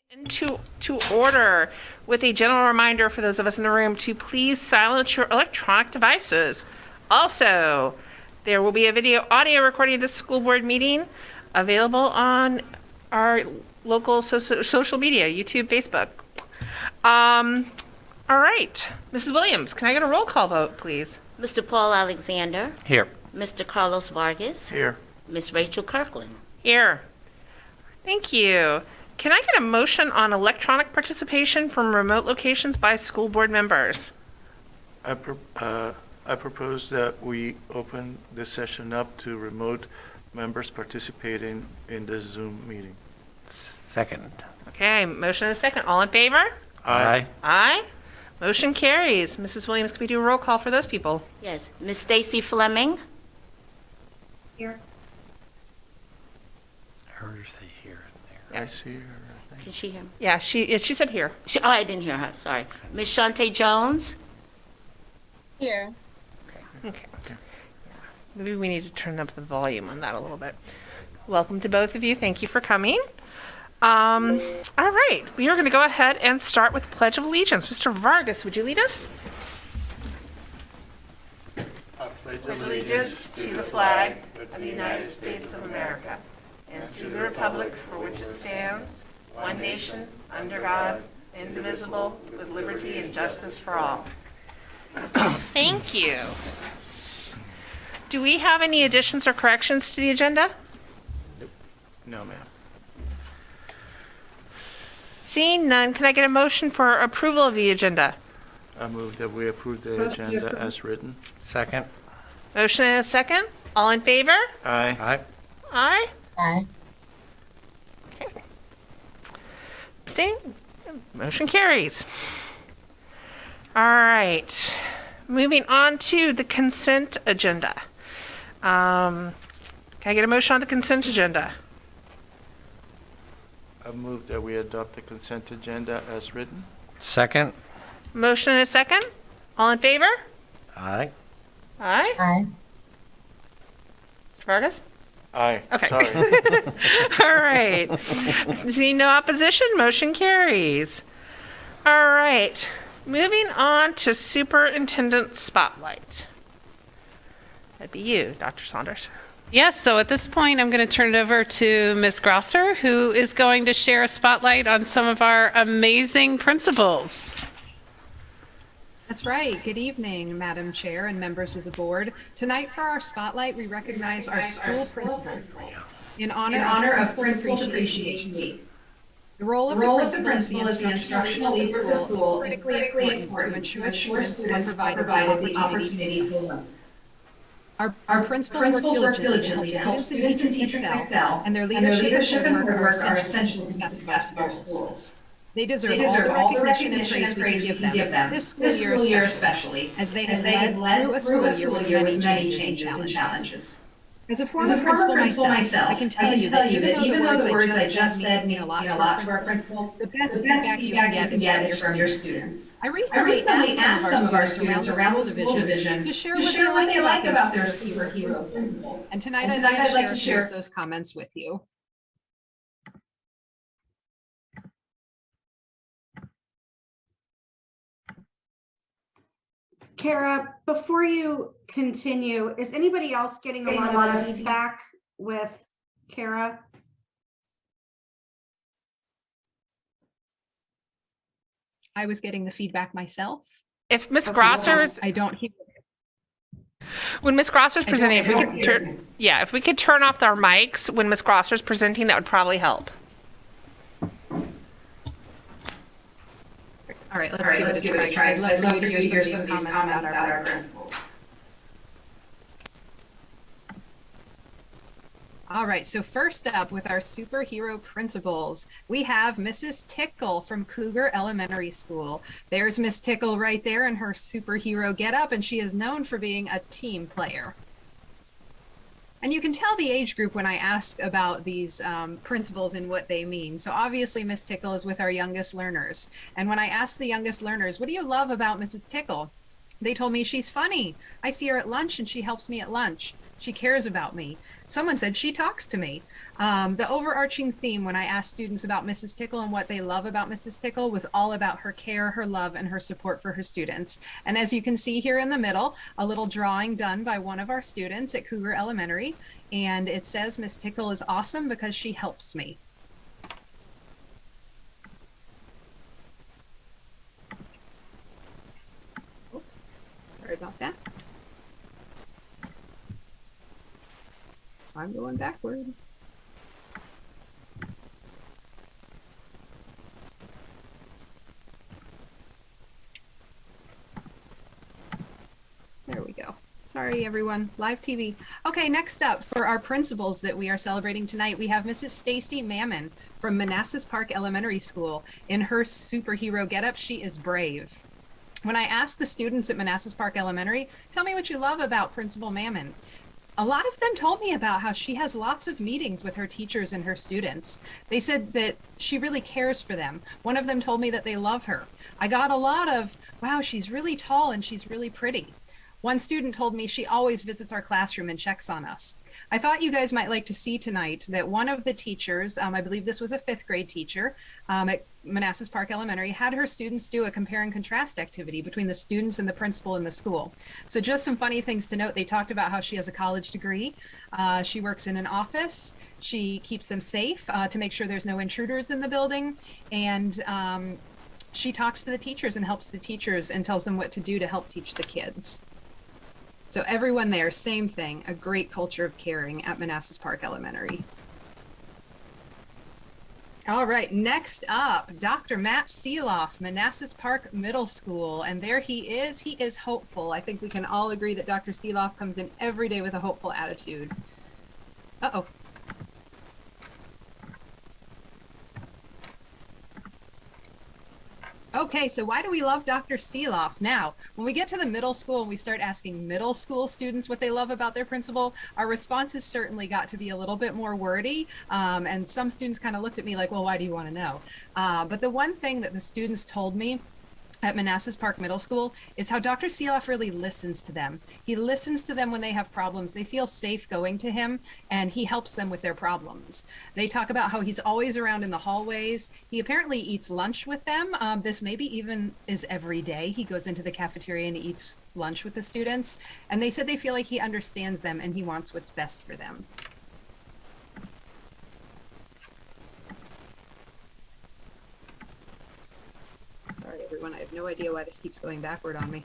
To order with a general reminder for those of us in the room to please silence your electronic devices. Also, there will be a audio recording of this school board meeting available on our local social media, YouTube, Facebook. All right, Mrs. Williams, can I get a roll call vote, please? Mr. Paul Alexander. Here. Mr. Carlos Vargas. Here. Miss Rachel Kirkland. Here. Thank you. Can I get a motion on electronic participation from remote locations by school board members? I propose that we open this session up to remote members participating in this Zoom meeting. Second. Okay, motion and a second. All in favor? Aye. Aye. Motion carries. Mrs. Williams, can we do a roll call for those people? Yes. Miss Stacy Fleming. Here. I heard her say here and I there. see her. I think. Can she hear me? Yeah, she said here. I didn't hear her. Sorry. Miss Shante Jones. Here. Okay. Maybe we need to turn up the volume on that a little bit. Welcome to both of you. Thank you for coming. All right, we are going to go ahead and start with Pledge of Allegiance. Mr. Vargas, would you lead us? I pledge Allegiance to the flag of the United States of America and to the republic for which it stands, one nation, under God, indivisible, with liberty and justice for all. Thank you. Do we have any additions or corrections to the agenda? No, ma'am. Seeing none, can I get a motion for approval of the agenda? I move that we approve the agenda as written. Second. Motion and a second. All in favor? Aye. Aye. Aye. Aye. Okay. Abstain? Motion carries. All right. Moving on to the consent agenda. Can I get a motion on the consent agenda? I move that we adopt the consent agenda as written. Second. Motion and a second. All in favor? Aye. Aye. Aye. Mr. Vargas? Aye. Okay. Sorry. All right. Seeing no opposition, motion carries. All right. Moving on to Superintendent Spotlight. That'd be you, Dr. Saunders. Yes, so at this point, I'm going to turn it over to Ms. Grosser, who is going to share a spotlight on some of our amazing principals. That's right. Good evening, Madam Chair and members of the board. Tonight for our spotlight, we recognize our school principals in honor of Principals Appreciation Week. The role of the principal is the instructional leader of the school is critically important to ensure students are provided the opportunity to learn. Our principals work diligently to help students and teachers excel, and their leadership and work are essential to the success of our schools. They deserve all the recognition and praise we can give them, this school year especially, as they have led through a school year with many changes and challenges. As a former principal myself, I can tell you that even though the words I just said mean a lot to our principals, the best feedback you can get is from your students. I recently asked some of our students around the school division to share what they like about their superhero principals. And tonight I'd like to share those comments with you. Kara, before you continue, is anybody else getting a lot of feedback with Kara? I was getting the feedback myself. If Ms. Grosser is, I don't hear. when Ms. Grosser is presenting, if we could turn off our mics when Ms. Grosser is presenting, that would probably help. All right, let's give it a try. I'd love to hear some of these comments about our principals. All right, so first up with our superhero principals, we have Mrs. Tickle from Cougar Elementary School. There's Miss Tickle right there in her superhero getup, and she is known for being a team player. And you can tell the age group when I ask about these principles and what they mean. So obviously Miss Tickle is with our youngest learners. And when I asked the youngest learners, what do you love about Mrs. Tickle? They told me she's funny. I see her at lunch and she helps me at lunch. She cares about me. Someone said she talks to me. The overarching theme when I asked students about Mrs. Tickle and what they love about Mrs. Tickle was all about her care, her love, and her support for her students. And as you can see here in the middle, a little drawing done by one of our students at Cougar Elementary. And it says, Miss Tickle is awesome because she helps me. Oh, sorry about that. I'm going backward. There we go. Sorry, everyone. Live TV. Okay, next up for our principals that we are celebrating tonight, we have Mrs. Stacy Mamom from Manassas Park Elementary School. In her superhero getup, she is brave. When I asked the students at Manassas Park Elementary, tell me what you love about Principal Mamom, a lot of them told me about how she has lots of meetings with her teachers and her students. They said that she really cares for them. One of them told me that they love her. I got a lot of, wow, she's really tall and she's really pretty. One student told me she always visits our classroom and checks on us. I thought you guys might like to see tonight that one of the teachers, I believe this was a 5th grade teacher at Manassas Park Elementary, had her students do a compare and contrast activity between the students and the principal in the school. So just some funny things to note. They talked about how she has a college degree. She works in an office. She keeps them safe to make sure there's no intruders in the building. And she talks to the teachers and helps the teachers and tells them what to do to help teach the kids. So everyone there, same thing, a great culture of caring at Manassas Park Elementary. All right, next up, Dr. Matt Sieloff, Manassas Park Middle School. And there he is hopeful. I think we can all agree that Dr. Sieloff comes in every day with a hopeful attitude. Uh-oh. Okay, so why do we love Dr. Sieloff? Now, when we get to the middle school and we start asking middle school students what they love about their principal, our responses certainly got to be a little bit more wordy. And some students kind of looked at me like, well, why do you want to know? But the one thing that the students told me at Manassas Park Middle School is how Dr. Sieloff really listens to them. He listens to them when they have problems. They feel safe going to him, and he helps them with their problems. They talk about how he's always around in the hallways. He apparently eats lunch with them. This maybe even is every day. He goes into the cafeteria and eats lunch with the students. And they said they feel like he understands them and he wants what's best for them. Sorry, everyone. I have no idea why this keeps going backward on me.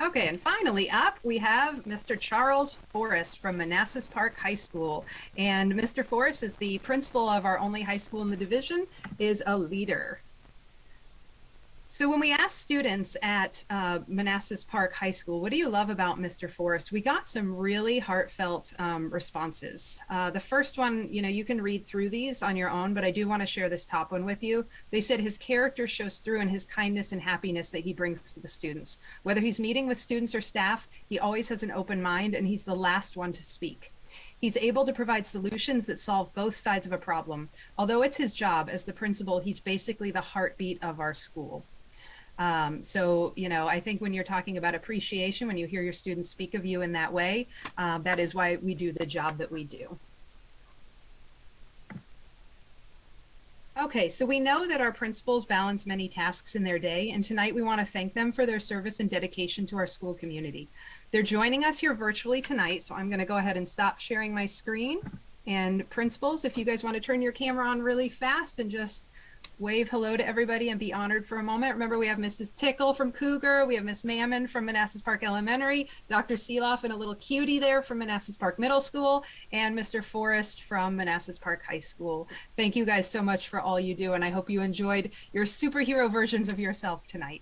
Okay, and finally up, we have Mr. Charles Forrest from Manassas Park High School. And Mr. Forrest is the principal of our only high school in the division, is a leader. So when we asked students at Manassas Park High School, what do you love about Mr. Forrest? We got some really heartfelt responses. The first one, you can read through these on your own, but I do want to share this top one with you. They said his character shows through in his kindness and happiness that he brings to the students. Whether he's meeting with students or staff, he always has an open mind and he's the last one to speak. He's able to provide solutions that solve both sides of a problem. Although it's his job as the principal, he's basically the heartbeat of our school. I think when you're talking about appreciation, when you hear your students speak of you in that way, that is why we do the job that we do. Okay, so we know that our principals balance many tasks in their day, and tonight we want to thank them for their service and dedication to our school community. They're joining us here virtually tonight, so I'm going to go ahead and stop sharing my screen. And principals, if you guys want to turn your camera on really fast and just wave hello to everybody and be honored for a moment. Remember, we have Mrs. Tickle from Cougar, we have Miss Mamom from Manassas Park Elementary, Dr. Sieloff and a little cutie there from Manassas Park Middle School, and Mr. Forrest from Manassas Park High School. Thank you guys so much for all you do, and I hope you enjoyed your superhero versions of yourself tonight.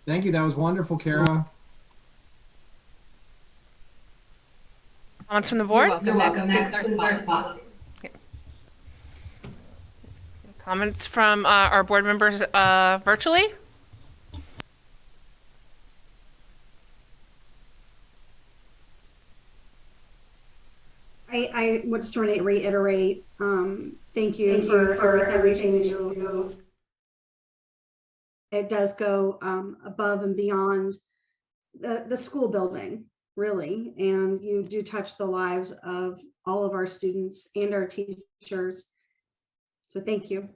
Thank you. That was wonderful, Kara. Comments from the board? You're welcome. Next, our spot. Comments from our board members virtually? I would just want to reiterate, thank you for everything that you do. It does go above and beyond the school building, really, and you do touch the lives of all of our students and our teachers. So thank you.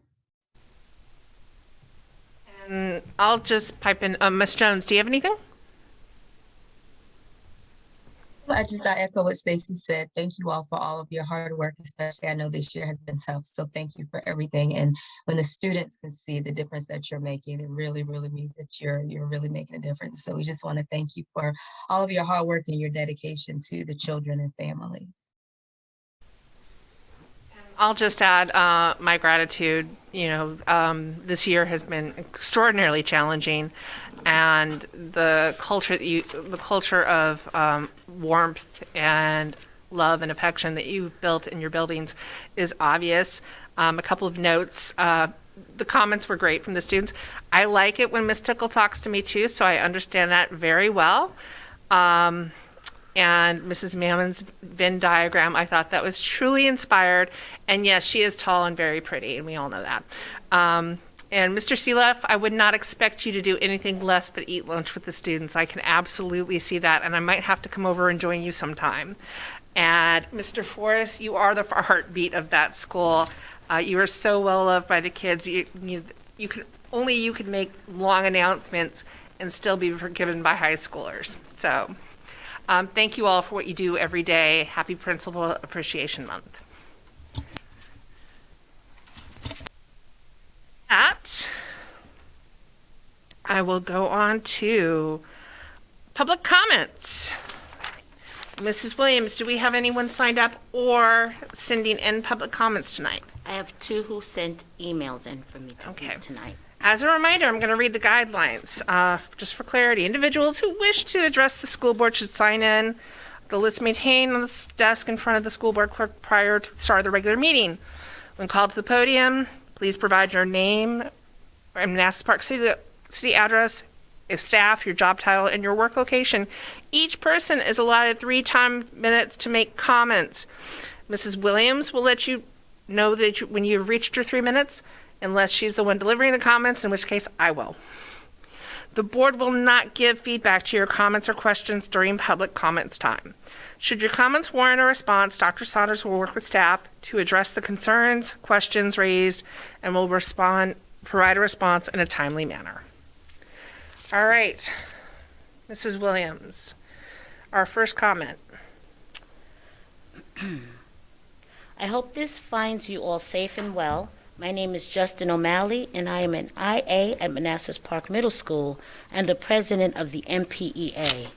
And I'll just pipe in. Ms. Jones, do you have anything? I echo what Stacy said. Thank you all for all of your hard work, especially I know this year has been tough. So thank you for everything. And when the students can see the difference that you're making, it really, really means that you're really making a difference. So we just want to thank you for all of your hard work and your dedication to the children and family. I'll just add my gratitude. This year has been extraordinarily challenging, and the culture of warmth and love and affection that you've built in your buildings is obvious. A couple of notes. The comments were great from the students. I like it when Ms. Tickle talks to me too, so I understand that very well. And Mrs. Mammon's Venn diagram, I thought that was truly inspired. And yes, she is tall and very pretty, and we all know that. And Mr. Sieloff, I would not expect you to do anything less but eat lunch with the students. I can absolutely see that, and I might have to come over and join you sometime. And Mr. Forrest, you are the heartbeat of that school. You are so well loved by the kids. You could make long announcements and still be forgiven by high schoolers. So. Thank you all for what you do every day. Happy Principal Appreciation Month. That, I will go on to public comments. Mrs. Williams, do we have anyone signed up or sending in public comments tonight? I have two who sent emails in for me to read tonight. As a reminder, I'm going to read the guidelines. Just for clarity, individuals who wish to address the school board should sign in the list maintained on the desk in front of the school board clerk prior to the start of the regular meeting. When called to the podium, please provide your name and Manassas Park City address, if staff, your job title, and your work location. Each person is allotted 3 minutes to make comments. Mrs. Williams will let you know that when you've reached your 3 minutes, unless she's the one delivering the comments, in which case I will. The board will not give feedback to your comments or questions during public comments time. Should your comments warrant a response, Dr. Saunders will work with staff to address the concerns, questions raised, and will provide a response in a timely manner. All right, Mrs. Williams, our first comment. I hope this finds you all safe and well. My name is Justin O'Malley, and I am an IA at Manassas Park Middle School and the president of the MPEA.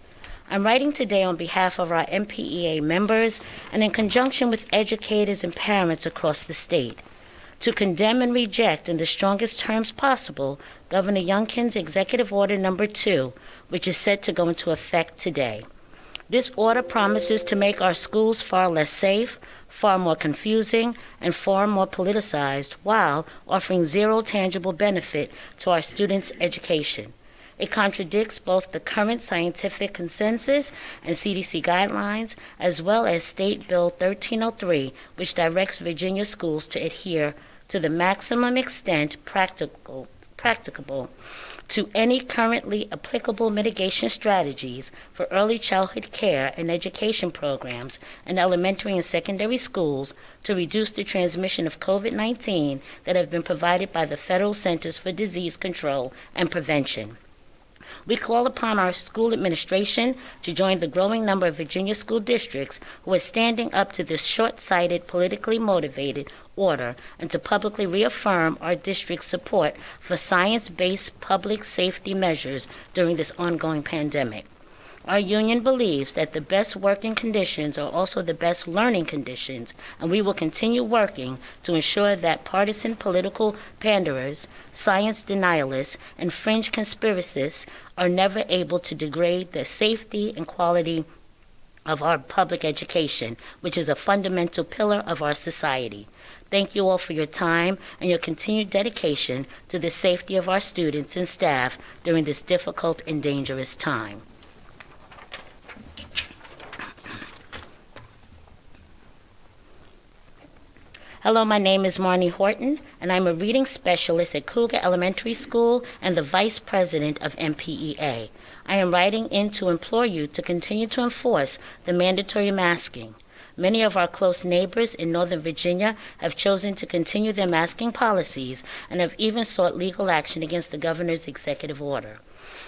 I'm writing today on behalf of our MPEA members and in conjunction with educators and parents across the state to condemn and reject in the strongest terms possible Governor Youngkin's Executive Order Number 2, which is set to go into effect today. This order promises to make our schools far less safe, far more confusing, and far more politicized, while offering zero tangible benefit to our students' education. It contradicts both the current scientific consensus and CDC guidelines, as well as State Bill 1303, which directs Virginia schools to adhere to the maximum extent practicable to any currently applicable mitigation strategies for early childhood care and education programs in elementary and secondary schools to reduce the transmission of COVID-19 that have been provided by the Federal Centers for Disease Control and Prevention. We call upon our school administration to join the growing number of Virginia school districts who are standing up to this short-sighted, politically motivated order and to publicly reaffirm our district's support for science-based public safety measures during this ongoing pandemic. Our union believes that the best working conditions are also the best learning conditions, and we will continue working to ensure that partisan political panderers, science denialists, and fringe conspiracists are never able to degrade the safety and quality of our public education, which is a fundamental pillar of our society. Thank you all for your time and your continued dedication to the safety of our students and staff during this difficult and dangerous time. Hello, my name is Marnie Horton, and I'm a reading specialist at Cougar Elementary School and the vice president of MPEA. I am writing in to implore you to continue to enforce the mandatory masking. Many of our close neighbors in Northern Virginia have chosen to continue their masking policies and have even sought legal action against the governor's executive order.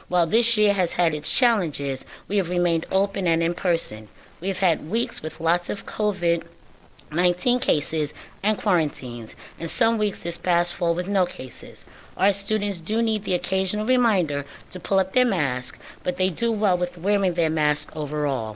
While this year has had its challenges, we have remained open and in person. We have had weeks with lots of COVID-19 cases and quarantines, and some weeks this past fall with no cases. Our students do need the occasional reminder to pull up their mask, but they do well with wearing their mask overall.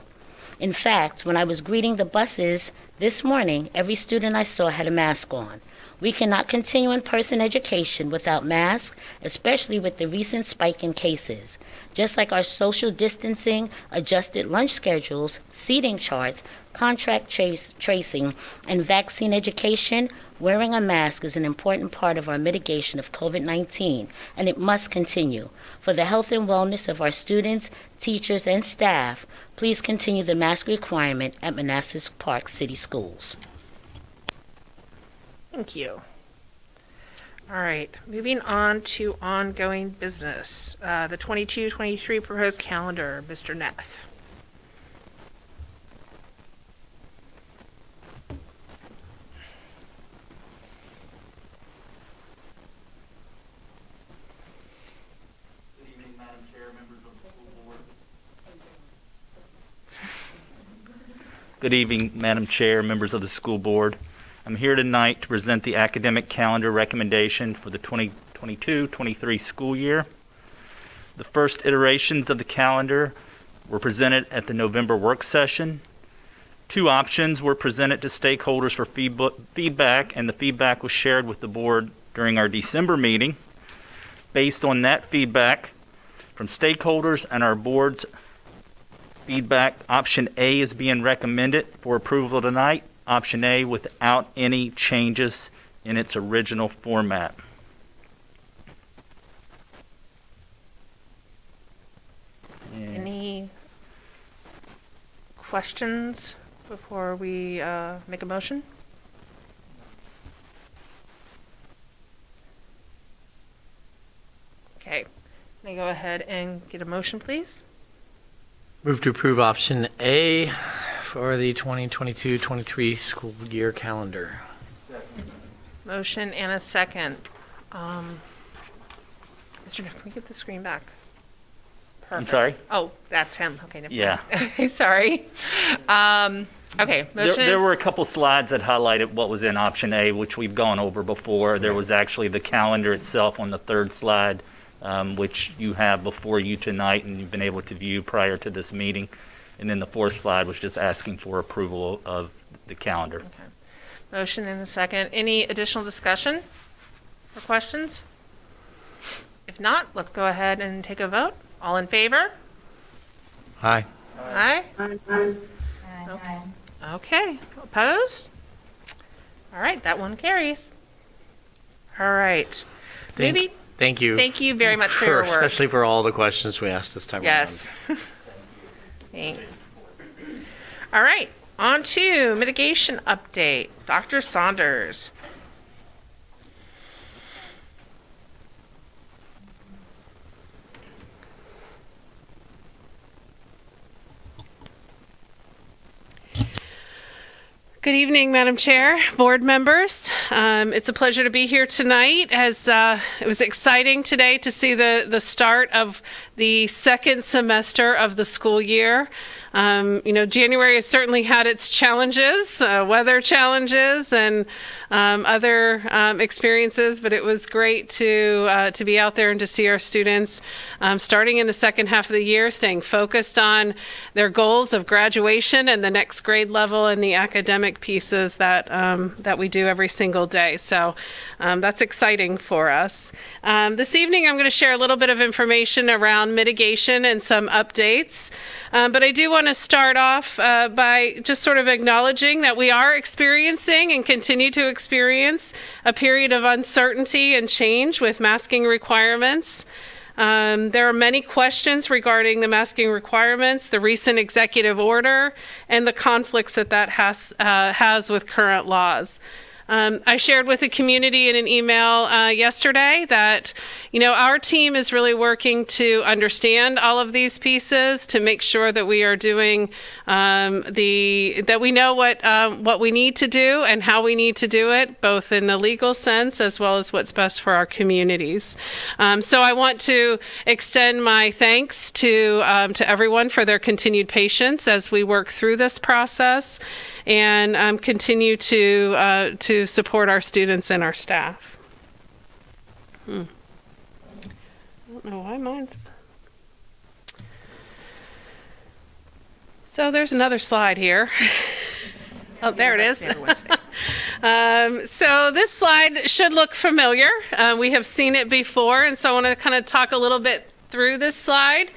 In fact, when I was greeting the buses this morning, every student I saw had a mask on. We cannot continue in-person education without masks, especially with the recent spike in cases. Just like our social distancing, adjusted lunch schedules, seating charts, contact tracing, and vaccine education, wearing a mask is an important part of our mitigation of COVID-19, and it must continue. For the health and wellness of our students, teachers, and staff, please continue the mask requirement at Manassas Park City Schools. Thank you. All right, moving on to ongoing business. The 22-23 proposed calendar, Mr. Neff. Good evening, Madam Chair, members of the school board. Good evening, Madam Chair, members of the school board. I'm here tonight to present the academic calendar recommendation for the 2022-23 school year. The first iterations of the calendar were presented at the November work session. Two options were presented to stakeholders for feedback, and the feedback was shared with the board during our December meeting. Based on that feedback from stakeholders and our board's feedback, option A is being recommended for approval tonight. Option A without any changes in its original format. Any questions before we make a motion? Okay, can I go ahead and get a motion, please? Move to approve option A for the 2022-23 school year calendar. Motion and a second. Mr. Neff, can we get the screen back? I'm Perfect. sorry? Oh, that's him. Okay, never Yeah. mind. Sorry. Okay, motion There is- were a couple slides that highlighted what was in option A, which we've gone over before. There was actually the calendar itself on the third slide, which you have before you tonight and you've been able to view prior to this meeting. And then the fourth slide was just asking for approval of the calendar. Okay. Motion and a second. Any additional discussion or questions? If not, let's go ahead and take a vote. All in favor? Aye. Aye. Okay. Opposed? All right, that one carries. All right. Maybe. Thank you. Thank you very much for your work. Especially for all the questions we asked this time around. Yes. Thanks. All right, on to mitigation update. Dr. Saunders. Good evening, Madam Chair, board members. It's a pleasure to be here tonight, as it was exciting today to see the start of the second semester of the school year. January has certainly had its challenges, weather challenges, and other experiences, but it was great to be out there and to see our students starting in the second half of the year, staying focused on their goals of graduation and the next grade level and the academic pieces that we do every single day. So that's exciting for us. This evening, I'm going to share a little bit of information around mitigation and some updates. But I do want to start off by just sort of acknowledging that we are experiencing and continue to experience a period of uncertainty and change with masking requirements. There are many questions regarding the masking requirements, the recent executive order, and the conflicts that has with current laws. I shared with the community in an email yesterday that, our team is really working to understand all of these pieces to make sure that we are doing that we know what we need to do and how we need to do it, both in the legal sense as well as what's best for our communities. So I want to extend my thanks to everyone for their continued patience as we work through this process, and continue to support our students and our staff. I don't know why mine's... So there's another slide here. Oh, there it is. So this slide should look familiar. We have seen it before, and so I want to kind of talk a little bit through this slide.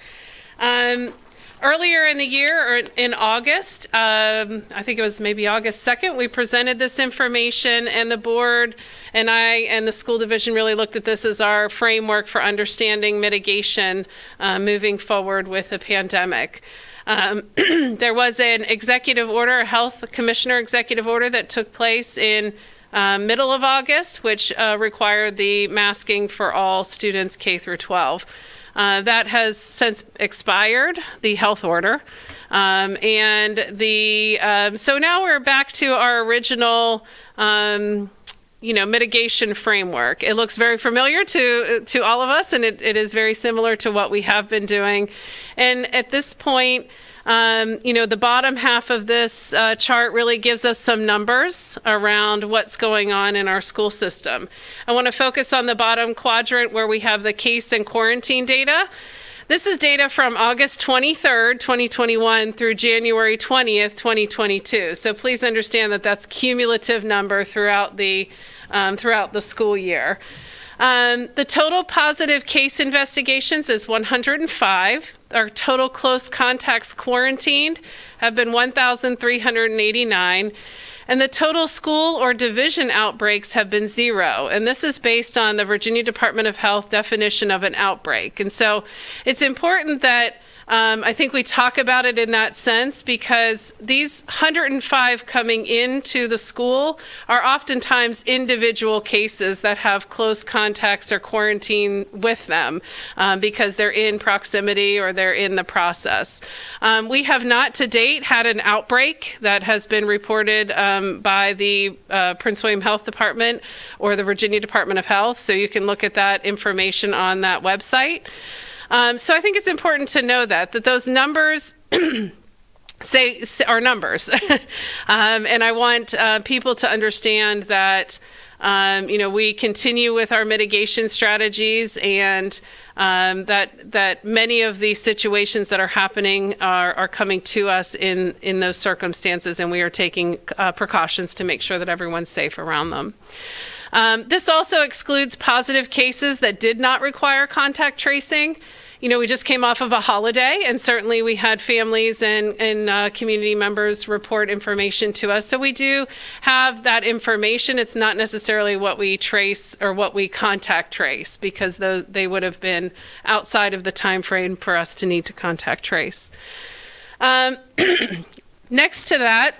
Earlier in the year, or in August, I think it was maybe August 2nd, we presented this information, and the board and I and the school division really looked at this as our framework for understanding mitigation moving forward with the pandemic. There was an executive order, a health commissioner executive order that took place in middle of August, which required the masking for all students K through 12. That has since expired, the health order. And so now we're back to our original mitigation framework. It looks very familiar to all of us, and it is very similar to what we have been doing. And at this point, the bottom half of this chart really gives us some numbers around what's going on in our school system. I want to focus on the bottom quadrant where we have the case and quarantine data. This is data from August 23rd, 2021 through January 20th, 2022. So please understand that that's cumulative number throughout the school year. The total positive case investigations is 105. Our total close contacts quarantined have been 1,389. And the total school or division outbreaks have been 0. And this is based on the Virginia Department of Health definition of an outbreak. And so it's important that I think we talk about it in that sense, because these 105 coming into the school are oftentimes individual cases that have close contacts or quarantine with them because they're in proximity or they're in the process. We have not to date had an outbreak that has been reported by the Prince William Health Department or the Virginia Department of Health, so you can look at that information on that website. So I think it's important to know that those numbers say are numbers. And I want people to understand that, we continue with our mitigation strategies, and that many of these situations that are happening are coming to us in those circumstances, and we are taking precautions to make sure that everyone's safe around them. This also excludes positive cases that did not require contact tracing. We just came off of a holiday, and certainly we had families and community members report information to us. So we do have that information. It's not necessarily what we trace or what we contact trace, because they would have been outside of the time frame for us to need to contact trace. Next to that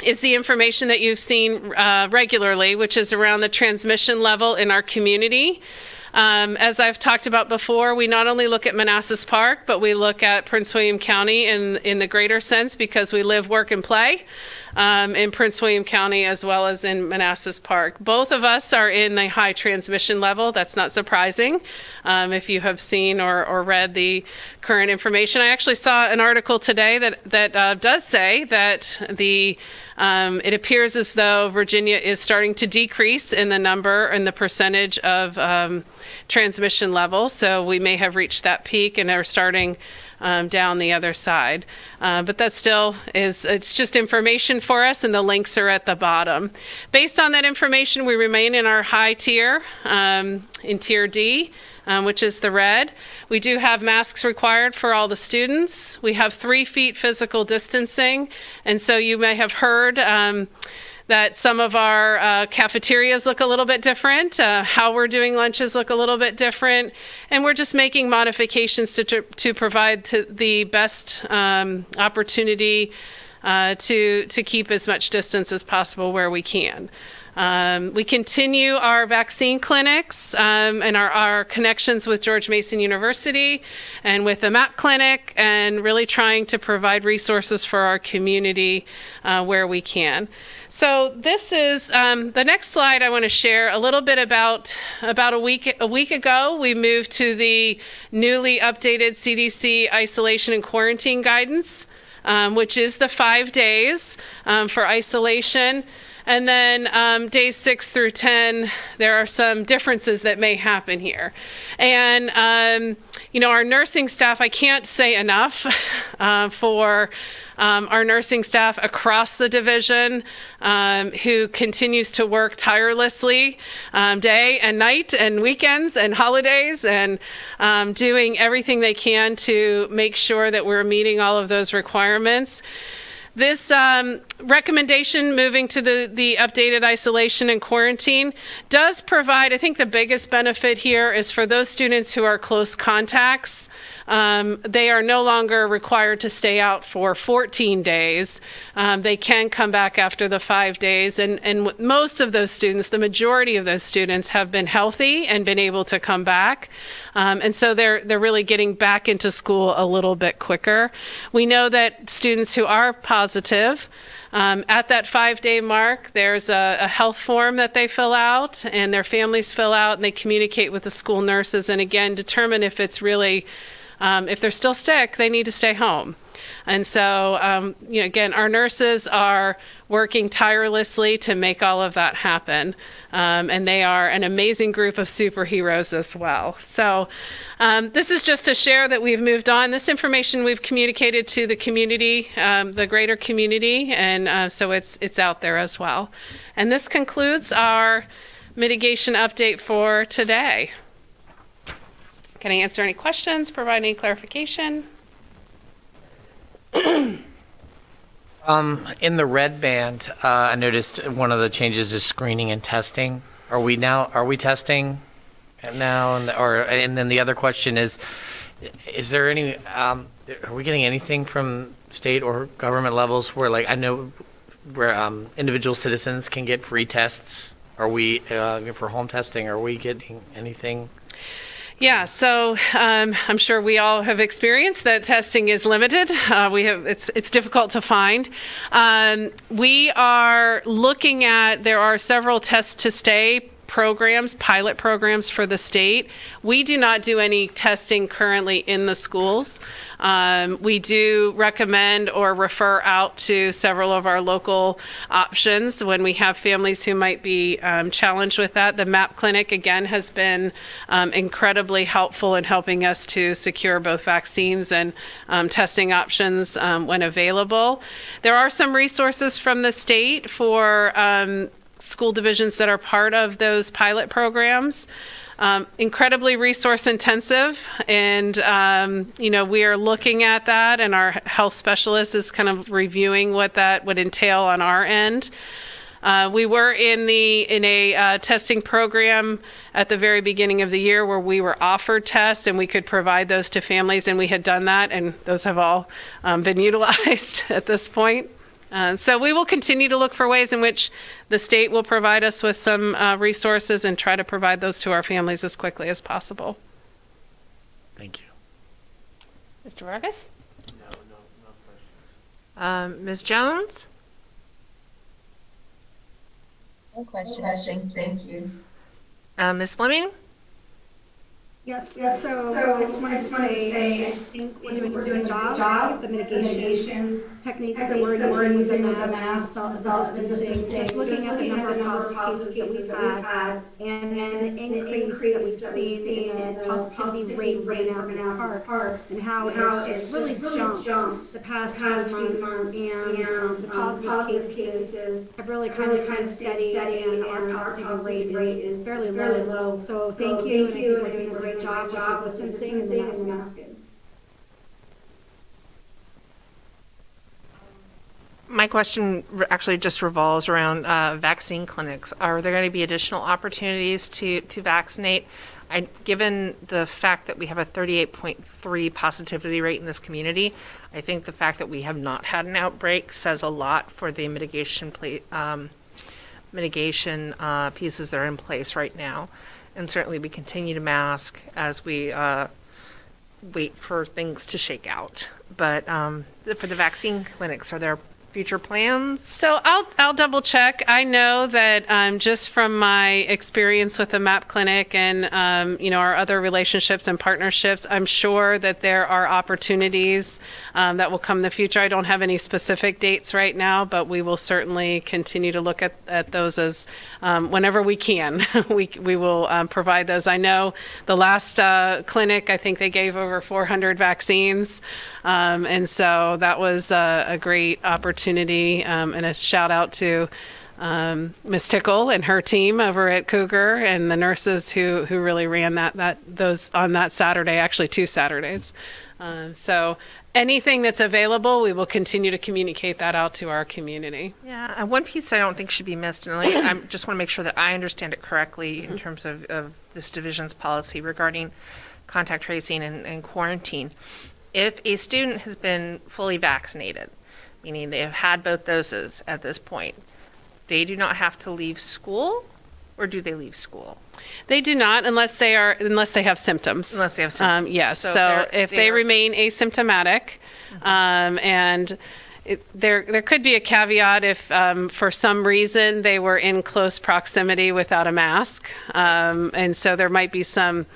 is the information that you've seen regularly, which is around the transmission level in our community. As I've talked about before, we not only look at Manassas Park, but we look at Prince William County in the greater sense, because we live, work, and play in Prince William County as well as in Manassas Park. Both of us are in the high transmission level. That's not surprising if you have seen or read the current information. I actually saw an article today that does say that it appears as though Virginia is starting to decrease in the number and the percentage of transmission level. So we may have reached that peak and are starting down the other side. But that still it's just information for us, and the links are at the bottom. Based on that information, we remain in our high tier, in tier D, which is the red. We do have masks required for all the students. We have 3 feet physical distancing. And so you may have heard that some of our cafeterias look a little bit different, how we're doing lunches look a little bit different, and we're just making modifications to provide the best opportunity to keep as much distance as possible where we can. We continue our vaccine clinics and our connections with George Mason University and with the MAP clinic, and really trying to provide resources for our community where we can. So this is the next slide. I want to share a little bit about a week ago. We moved to the newly updated CDC isolation and quarantine guidance, which is the 5 days for isolation. And then days 6 through 10, there are some differences that may happen here. And, our nursing staff, I can't say enough for our nursing staff across the division who continues to work tirelessly day and night and weekends and holidays, and doing everything they can to make sure that we're meeting all of those requirements. This recommendation, moving to the updated isolation and quarantine, does provide, I think the biggest benefit here is for those students who are close contacts. They are no longer required to stay out for 14 days. They can come back after the 5 days. And most of those students, the majority of those students, have been healthy and been able to come back. And so they're really getting back into school a little bit quicker. We know that students who are positive, at that 5-day mark, there's a health form that they fill out and their families fill out, and they communicate with the school nurses and again determine if it's really, if they're still sick, they need to stay home. And so, again, our nurses are working tirelessly to make all of that happen. And they are an amazing group of superheroes as well. So this is just to share that we've moved on. This information we've communicated to the community, the greater community, and so it's out there as well. And this concludes our mitigation update for today. Can I answer any questions, provide any clarification? In the red band, I noticed one of the changes is screening and testing. Are we testing now? And then the other question is there any, are we getting anything from state or government levels where, like, I know where individual citizens can get free tests? Are we, for home testing, are we getting anything? Yeah, so I'm sure we all have experienced that testing is limited. It's difficult to find. We are looking at, there are several test to stay programs, pilot programs for the state. We do not do any testing currently in the schools. We do recommend or refer out to several of our local options when we have families who might be challenged with that. The MAP clinic, again, has been incredibly helpful in helping us to secure both vaccines and testing options when available. There are some resources from the state for school divisions that are part of those pilot programs. Incredibly resource intensive, and we are looking at that, and our health specialist is kind of reviewing what that would entail on our end. We were in a testing program at the very beginning of the year where we were offered tests and we could provide those to families, and we had done that, and those have all been utilized at this point. So we will continue to look for ways in which the state will provide us with some resources and try to provide those to our families as quickly as possible. Thank you. Mr. Vargas? No Ms. Jones? No questions. Thank you. Ms. Fleming? Yes, so I just wanted to say, I think we're doing a good job with the mitigation techniques that we're using with the masks, the distancing, just looking at the number of positive cases that we've had, and the increase that we've seen in the positivity rate for Manassas Park, and how it's just really jumped the past few months, and the positive cases have really kind of steady, and our positivity rate is fairly low. So thank you, and I think we're doing a great job with the distancing and the masking. My question actually just revolves around vaccine clinics. Are there going to be additional opportunities to vaccinate? Given the fact that we have a 38.3 positivity rate in this community, I think the fact that we have not had an outbreak says a lot for the mitigation mitigation pieces that are in place right now. And certainly we continue to mask as we wait for things to shake out. But for the vaccine clinics, are there future plans? So I'll double check. I know that just from my experience with the MAP clinic and our other relationships and partnerships, I'm sure that there are opportunities that will come in the future. I don't have any specific dates right now, but we will certainly continue to look at those as whenever we can. we will provide those. I know the last clinic, I think they gave over 400 vaccines. And so that was a great opportunity, and a shout out to Miss Tickle and her team over at Cougar and the nurses who really ran those on that Saturday, actually 2 Saturdays. So anything that's available, we will continue to communicate that out to our community. Yeah, one piece I don't think should be missed, and I just want to make sure that I understand it correctly in terms of this division's policy regarding contact tracing and quarantine. If a student has been fully vaccinated, meaning they have had both doses at this point, they do not have to leave school, or do they leave school? They do not, unless they have symptoms. Unless they have symptoms. Yes. So if they remain asymptomatic, and there could be a caveat if for some reason they were in close proximity without a mask, and so there might be some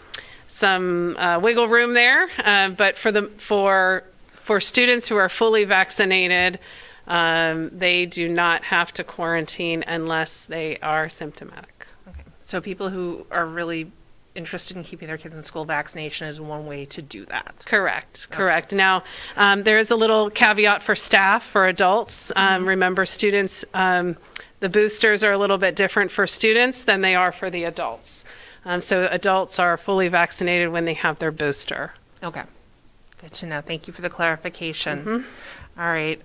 wiggle room there. But for students who are fully vaccinated, they do not have to quarantine unless they are symptomatic. Okay. So people who are really interested in keeping their kids in school, vaccination is one way to do that. Correct. Now, there is a little caveat for staff, for adults. Remember, students, the boosters are a little bit different for students than they are for the adults. So adults are fully vaccinated when they have their booster. Okay. Good to know. Thank you for the clarification. All right.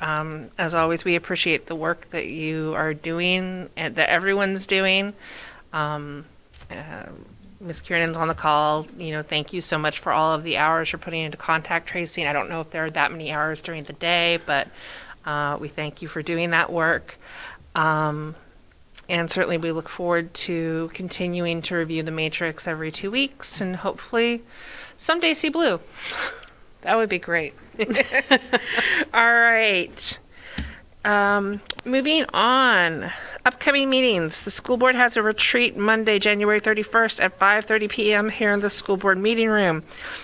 As always, we appreciate the work that you are doing and that everyone's doing. Ms. Kiernan's on the call. Thank you so much for all of the hours you're putting into contact tracing. I don't know if there are that many hours during the day, but we thank you for doing that work. And certainly we look forward to continuing to review the matrix every 2 weeks and hopefully someday see blue. That would be great. All right. Moving on. Upcoming meetings. The school board has a retreat Monday, January 31st at 5:30 p.m. here in the school board meeting room.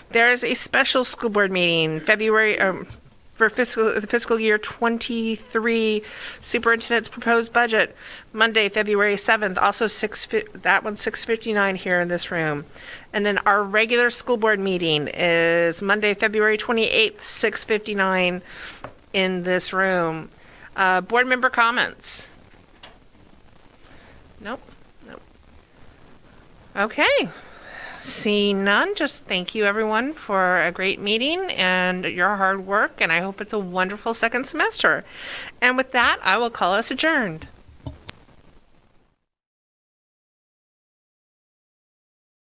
There is a special school board meeting for the fiscal year 23 superintendent's proposed budget, Monday, February 7th, also 6:59 here in this room. And then our regular school board meeting is Monday, February 28th, 6:59 in this room. Board member comments? Nope. Okay. Seeing none, just thank you everyone for a great meeting and your hard work, and I hope it's a wonderful second semester. And with that, I will call us adjourned.